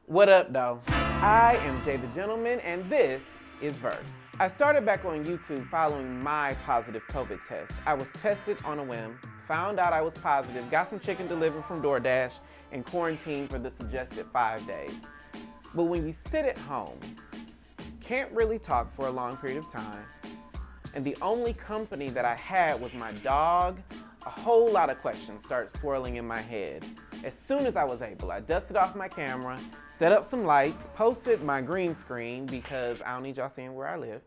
What up, though? I am Jay the Gentleman, and this is Verse. I started back on YouTube following my positive COVID test. I was tested on a whim, found out I was positive, got some chicken delivered from DoorDash, and quarantined for the suggested 5 days. But when you sit at home, can't really talk for a long period of time, and the only company that I had was my dog, a whole lot of questions started swirling in my head. As soon as I was able, I dusted off my camera, set up some lights, posted my green screen because I don't need y'all seeing where I live,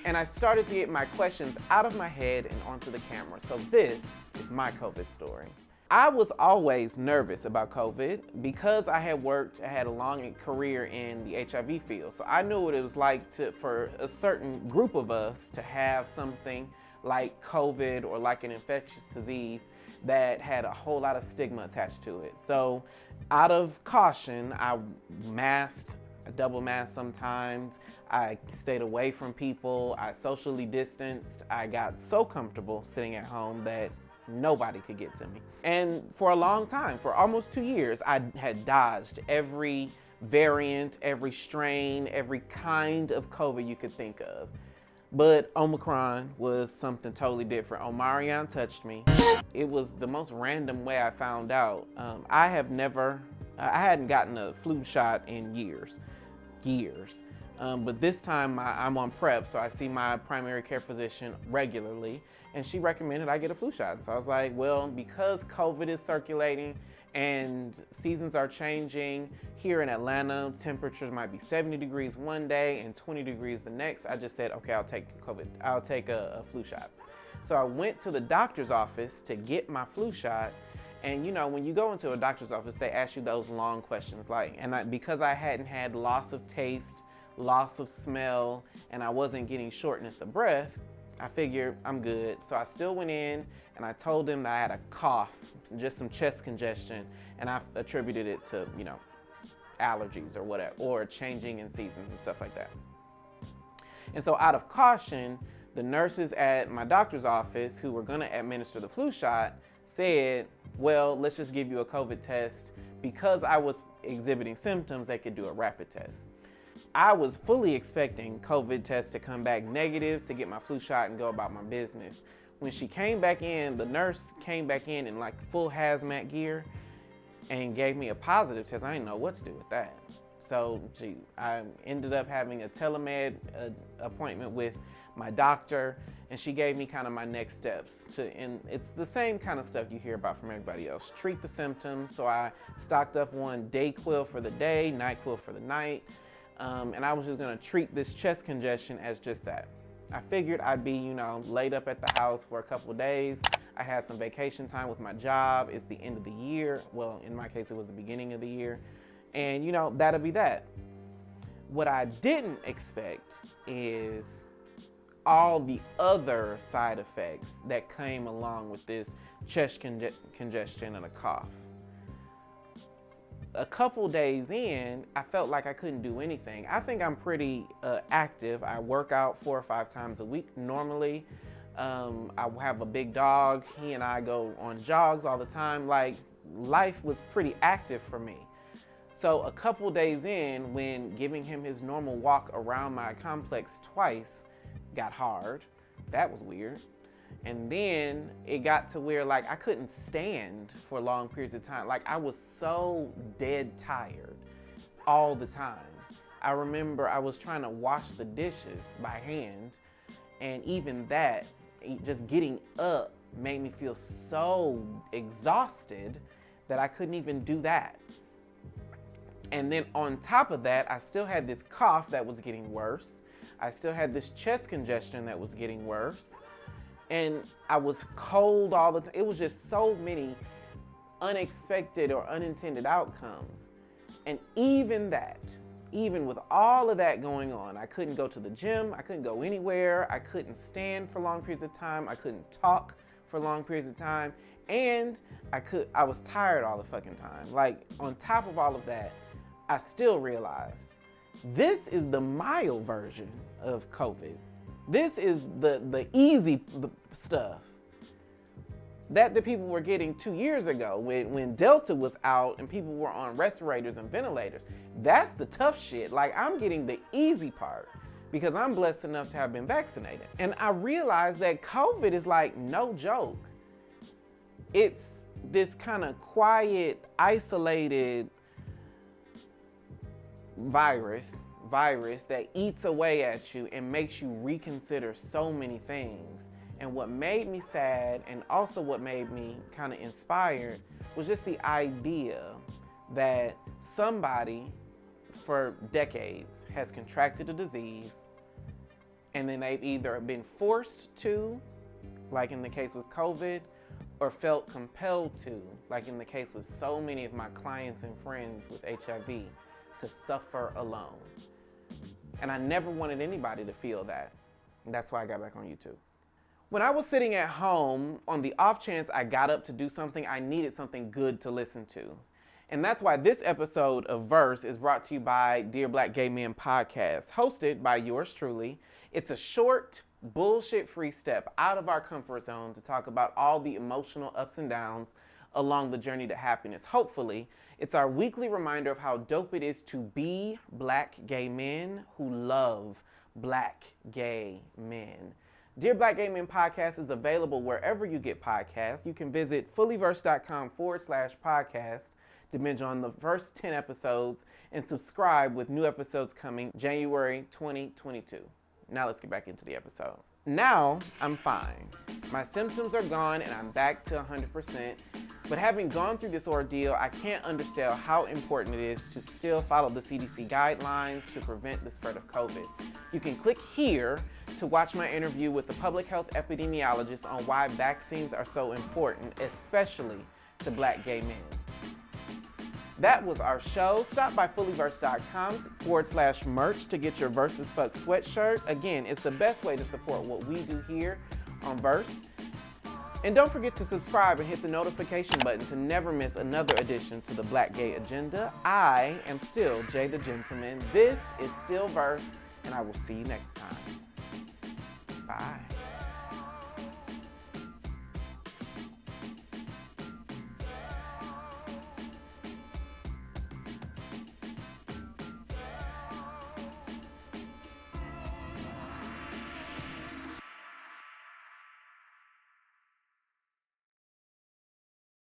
and I started to get my questions out of my head and onto the camera. So this is my COVID story. I was always nervous about COVID because I had a long career in the HIV field. So I knew what it was like for a certain group of us to have something like COVID or like an infectious disease that had a whole lot of stigma attached to it. So out of caution, I masked, I double masked sometimes, I stayed away from people, I socially distanced, I got so comfortable sitting at home that nobody could get to me. And for a long time, for almost 2 years, I had dodged every variant, every strain, every kind of COVID you could think of. But Omicron was something totally different. Omarion touched me. It was the most random way I found out. I hadn't gotten a flu shot in years. But this time I'm on prep, so I see my primary care physician regularly, and she recommended I get a flu shot. So I was like, well, because COVID is circulating and seasons are changing, here in Atlanta, temperatures might be 70 degrees one day and 20 degrees the next. I just said, okay, I'll take a flu shot. So I went to the doctor's office to get my flu shot. And you know, when you go into a doctor's office, they ask you those long questions because I hadn't had loss of taste, loss of smell, and I wasn't getting shortness of breath, I figured I'm good. So I still went in and I told them that I had a cough, just some chest congestion, and I attributed it to, allergies or whatever, or changing in seasons and stuff like that. And so out of caution, the nurses at my doctor's office who were gonna administer the flu shot said, well, let's just give you a COVID test. Because I was exhibiting symptoms, they could do a rapid test. I was fully expecting COVID test to come back negative to get my flu shot and go about my business. When she came back in, the nurse came back in like full hazmat gear and gave me a positive test. I didn't know what to do with that. So I ended up having a telemed appointment with my doctor, and she gave me kind of my next steps. And it's the same kind of stuff you hear about from everybody else. Treat the symptoms. So I stocked up on Dayquil for the day, NyQuil for the night. And I was just gonna treat this chest congestion as just that. I figured I'd be, laid up at the house for a couple of days. I had some vacation time with my job. It's the end of the year. Well, in my case, it was the beginning of the year. And that'll be that. What I didn't expect is all the other side effects that came along with this chest congestion and a cough. A couple days in, I felt like I couldn't do anything. I think I'm pretty active. I work out 4 or 5 times a week normally. I have a big dog. He and I go on jogs all the time. Like, life was pretty active for me. So a couple days in, when giving him his normal walk around my complex twice got hard, that was weird. And then it got to where I couldn't stand for long periods of time. I was so dead tired all the time. I remember I was trying to wash the dishes by hand, and even that, just getting up made me feel so exhausted that I couldn't even do that. And then on top of that, I still had this cough that was getting worse. I still had this chest congestion that was getting worse. And I was cold all the time. It was just so many unexpected or unintended outcomes. And even with all of that going on, I couldn't go to the gym, I couldn't go anywhere, I couldn't stand for long periods of time, I couldn't talk for long periods of time, and I was tired all the fucking time. On top of all of that, I still realized this is the mild version of COVID. This is the easy stuff. that the people were getting 2 years ago when Delta was out and people were on respirators and ventilators. That's the tough shit. Like, I'm getting the easy part because I'm blessed enough to have been vaccinated. And I realized that COVID is like no joke. It's this kind of quiet, isolated virus that eats away at you and makes you reconsider so many things. And what made me sad, and also what made me kind of inspired, was just the idea that somebody for decades has contracted a disease, and then they've either been forced to, like in the case with COVID, or felt compelled to, like in the case with so many of my clients and friends with HIV, to suffer alone. And I never wanted anybody to feel that. And that's why I got back on YouTube. When I was sitting at home, on the off chance I got up to do something, I needed something good to listen to. And that's why this episode of Verse is brought to you by Dear Black Gay Men Podcast, hosted by yours truly. It's a short, bullshit-free step out of our comfort zone to talk about all the emotional ups and downs along the journey to happiness. Hopefully, it's our weekly reminder of how dope it is to be black gay men who love black gay men. Dear Black Gay Men Podcast is available wherever you get podcasts. You can visit fullyverse.com/podcast to binge on the first 10 episodes and subscribe with new episodes coming January 2022. Now let's get back into the episode. Now I'm fine. My symptoms are gone and I'm back to 100%. But having gone through this ordeal, I can't undersell how important it is to still follow the CDC guidelines to prevent the spread of COVID. You can click here to watch my interview with the public health epidemiologist on why vaccines are so important, especially to black gay men. That was our show. Stop by fullyverse.com/merch to get your Versus Fuck sweatshirt. Again, it's the best way to support what we do here on Verse. And don't forget to subscribe and hit the notification button to never miss another edition to the Black Gay Agenda. I am still Jay the Gentleman. This is still Verse, and I will see you next time. Bye.